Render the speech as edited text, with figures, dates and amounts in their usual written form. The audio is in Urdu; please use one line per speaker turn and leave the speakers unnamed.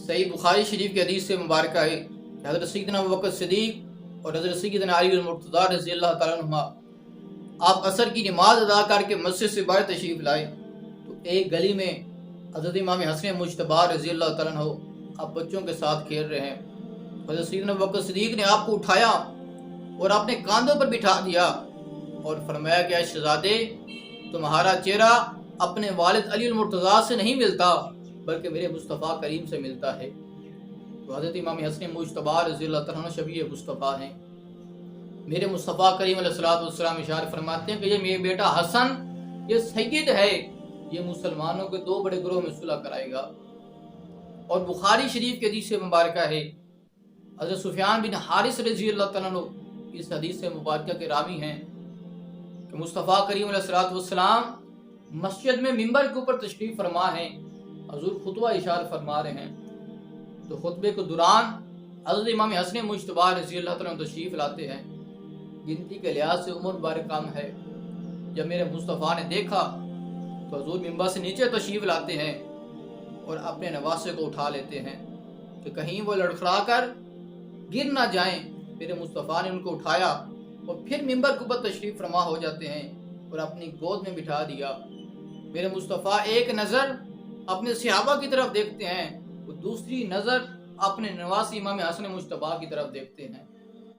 صحیح بخاری شریف کی حدیث سے مبارکہ ہے کہ حضرت سیدنا ابوبکر صدیق اور حضرت سیدنا علی المرتضیٰ رضی اللہ تعالیٰ عنہ آپ عصر کی نماز ادا کر کے مسجد سے باہر تشریف لائے تو ایک گلی میں حضرت امام حسن مجتبی رضی اللہ تعالیٰ عنہ آپ بچوں کے ساتھ کھیل رہے ہیں۔ حضرت سیدنا ابوبکر صدیق نے آپ کو اٹھایا اور اپنے کاندھوں پر بٹھا دیا اور فرمایا کہ اے شہزادے، تمہارا چہرہ اپنے والد علی المرتضیٰ سے نہیں ملتا بلکہ میرے مصطفیٰ کریم سے ملتا ہے۔ تو حضرت امام حسن مجتبی رضی اللہ تعالیٰ عنہ شبیہ مصطفیٰ ہیں۔ میرے مصطفیٰ کریم علیہ الصلوۃ والسلام اشارہ فرماتے ہیں کہ یہ میرا بیٹا حسن یہ سید ہے، یہ مسلمانوں کے دو بڑے گروہ میں صلح کرائے گا۔ اور بخاری شریف کی حدیث سے مبارکہ ہے، حضرت سفیان بن حارث رضی اللہ تعالیٰ عنہ اس حدیث سے مبارکہ کے راوی ہیں کہ مصطفیٰ کریم علیہ الصلوۃ والسلام مسجد میں منبر کے اوپر تشریف فرما ہیں، حضور خطبہ اشارہ فرما رہے ہیں، تو خطبے کے دوران حضرت امام حسن مجتبی رضی اللہ تعالیٰ عنہ تشریف لاتے ہیں۔ گنتی کے لحاظ سے عمر بار کم ہے۔ جب میرے مصطفیٰ نے دیکھا تو حضور منبر سے نیچے تشریف لاتے ہیں اور اپنے نواسے کو اٹھا لیتے ہیں کہ کہیں وہ لڑکھڑا کر گر نہ جائیں۔ میرے مصطفیٰ نے ان کو اٹھایا اور پھر منبر کے اوپر تشریف فرما ہو جاتے ہیں اور اپنی گود میں بٹھا دیا۔ میرے مصطفیٰ ایک نظر اپنے صحابہ کی طرف دیکھتے ہیں اور دوسری نظر اپنے نواسی امام حسن مجتبی کی طرف دیکھتے ہیں۔